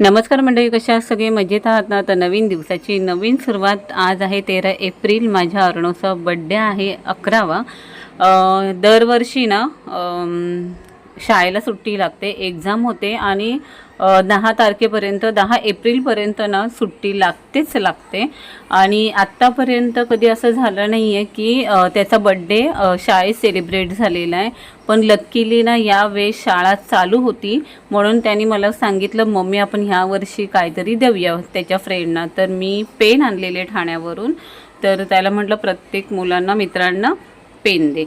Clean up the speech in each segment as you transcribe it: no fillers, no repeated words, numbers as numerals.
नमस्कार मंडळी, कशा आहात सगळे? मजेत आहात ना? तर नवीन दिवसाची नवीन सुरुवात आज आहे 13 एप्रिल. माझ्या अर्णवचा बड्डे आहे 11वा. दरवर्षी ना शाळेला सुट्टी लागते, एक्झाम होते आणि 10 तारखेपर्यंत 10 एप्रिलपर्यंत ना सुट्टी लागतेच लागते. आणि आत्तापर्यंत कधी असं झालं नाही आहे की त्याचा बड्डे शाळेत सेलिब्रेट झालेला आहे. पण लक्कीली ना यावेळेस शाळा चालू होती म्हणून त्यांनी मला सांगितलं, मम्मी आपण ह्या वर्षी काहीतरी देऊया त्याच्या फ्रेंडना. तर मी पेन आणलेले ठाण्यावरून. तर त्याला म्हटलं प्रत्येक मुलांना मित्रांना पेन दे.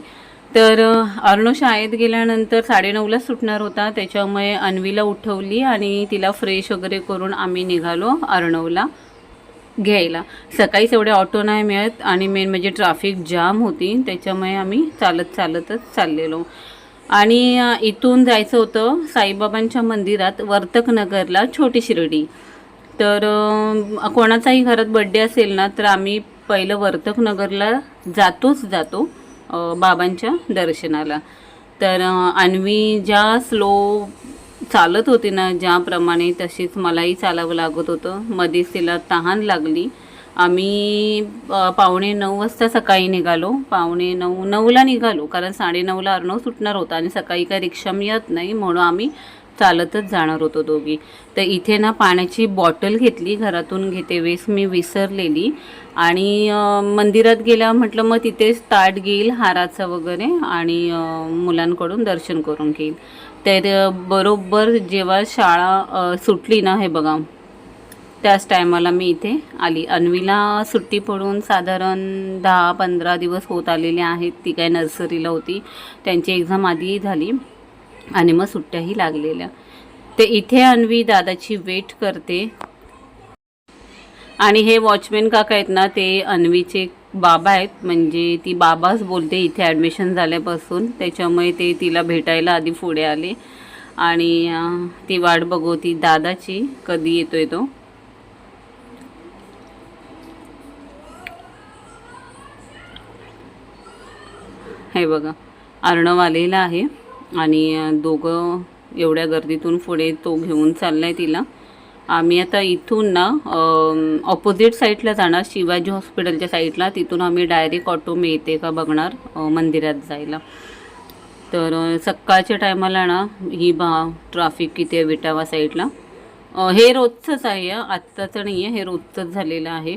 तर अर्णव शाळेत गेल्यानंतर 9:30ला सुटणार होता, त्याच्यामुळे अन्वीला उठवली आणि तिला फ्रेश वगैरे करून आम्ही निघालो अर्णवला घ्यायला. सकाळीच एवढे ऑटो नाही मिळत आणि मेन म्हणजे ट्रॅफिक जाम होती, त्याच्यामुळे आम्ही चालतच चाललेलो. आणि इथून जायचं होतं साईबाबांच्या मंदिरात वर्तकनगरला, छोटी शिर्डी. तर कोणाचाही घरात बड्डे असेल ना तर आम्ही पहिलं वर्तकनगरला जातो बाबांच्या दर्शनाला. तर अन्वी ज्या स्लो चालत होती ना ज्याप्रमाणे, तशीच मलाही चालावं लागत होतं. मध्येच तिला तहान लागली. आम्ही 8:45 वाजता सकाळी निघालो. 8:45-9ला निघालो, कारण 9:30ला अर्णव सुटणार होता आणि सकाळी काही रिक्षा मिळत नाही म्हणून आम्ही चालतच जाणार होतो दोघी. तर इथे ना पाण्याची बॉटल घेतली, घरातून घेते वेळेस मी विसरलेली. आणि मंदिरात गेल्या म्हटलं मग तिथेच ताट घेईल हाराचं वगैरे आणि मुलांकडून दर्शन करून घेईल. तर बरोबर जेव्हा शाळा सुटली ना, हे बघा त्याच टायमाला मी इथे आली. अन्वीला सुट्टी पडून साधारण 10-15 दिवस होत आलेले आहेत. ती काय नर्सरीला होती, त्यांची एक्झाम आधीही झाली आणि मग सुट्ट्याही लागलेल्या. ते इथे अन्वी दादाची वेट करते. आणि हे वॉचमॅन काका आहेत ना, ते अन्वीचे बाबा आहेत, म्हणजे ती बाबाच बोलते इथे ॲडमिशन झाल्यापासून. त्याच्यामुळे ते तिला भेटायला आधी पुढे आले आणि ती वाट बघवती दादाची, कधी येतोय तो. हे बघा अर्णव आलेला आहे आणि दोघं एवढ्या गर्दीतून पुढे तो घेऊन चाललाय तिला. आम्ही आता इथून ना ऑपोजिट साईडला जाणार, शिवाजी हॉस्पिटलच्या साईडला. तिथून आम्ही डायरेक्ट ऑटो मिळते का बघणार मंदिरात जायला. तर सकाळच्या टायमाला ना ही ट्रॅफिक किती आहे विटावा साईडला. हे रोजचंच आहे, आत्ताचं नाही आहे, हे रोजचंच झालेलं आहे.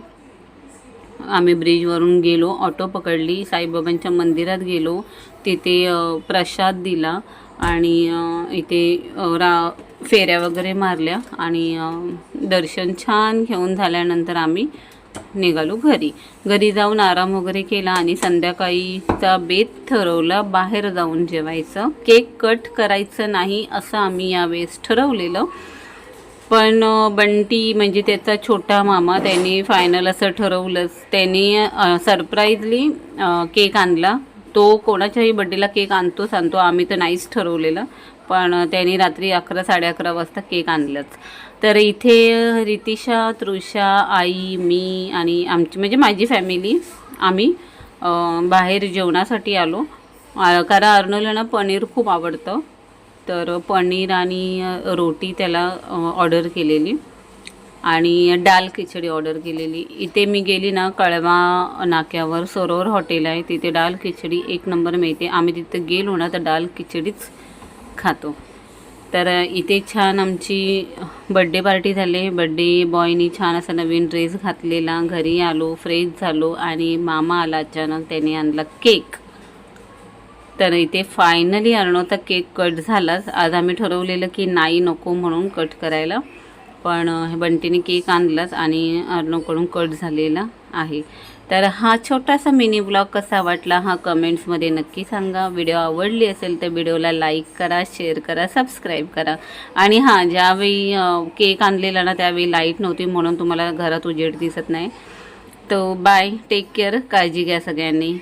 आम्ही ब्रिजवरून गेलो, ऑटो पकडली, साईबाबांच्या मंदिरात गेलो, तिथे प्रसाद दिला आणि इथे फेऱ्या वगैरे मारल्या आणि दर्शन छान घेऊन झाल्यानंतर आम्ही निघालो घरी जाऊन आराम वगैरे केला आणि संध्याकाळीचा बेत ठरवला बाहेर जाऊन जेवायचं. केक कट करायचं नाही असं आम्ही यावेळेस ठरवलेलं. पण बंटी म्हणजे त्याचा छोटा मामा, त्यांनी फायनल असं ठरवलंच. त्यांनी सरप्राईजली केक आणला. तो कोणाच्याही बड्डेला केक आणतो, आम्ही तर नाहीच ठरवलेलं, पण त्यांनी रात्री 11-11:30 वाजता केक आणलाच. तर इथे रितिशा, तृषा, आई, मी आणि आमची म्हणजे माझी फॅमिली आम्ही बाहेर जेवणासाठी आलो. कारण अर्णवला ना पनीर खूप आवडतं, तर पनीर आणि रोटी त्याला ऑर्डर केलेली आणि डाल खिचडी ऑर्डर केलेली. इथे मी गेली ना कळवा नाक्यावर सरोवर हॉटेल आहे, तिथे डाल खिचडी 1 नंबर मिळते. आम्ही तिथे गेलो ना तर डाल खिचडीच खातो. तर इथे छान आमची बड्डे पार्टी झाली. बड्डे बॉयनी छान असा नवीन ड्रेस घातलेला. घरी आलो, फ्रेश झालो आणि मामा आला अचानक, त्याने आणला केक. तर इथे फायनली अर्णवचा केक कट झालाच. आज आम्ही ठरवलेलं की नाही नको म्हणून कट करायला, पण बंटीने केक आणलाच आणि अर्णवकडून कट झालेला आहे. तर हा छोटासा मिनी ब्लॉग कसा वाटला हा कमेंट्समध्ये नक्की सांगा. व्हिडिओ आवडली असेल तर व्हिडिओला लाईक करा, शेअर करा, सबस्क्राईब करा. आणि हां, ज्यावेळी केक आणलेला ना त्यावेळी लाईट नव्हती म्हणून तुम्हाला घरात उजेड दिसत नाही. तो बाय, टेक केअर, काळजी घ्या सगळ्यांनी.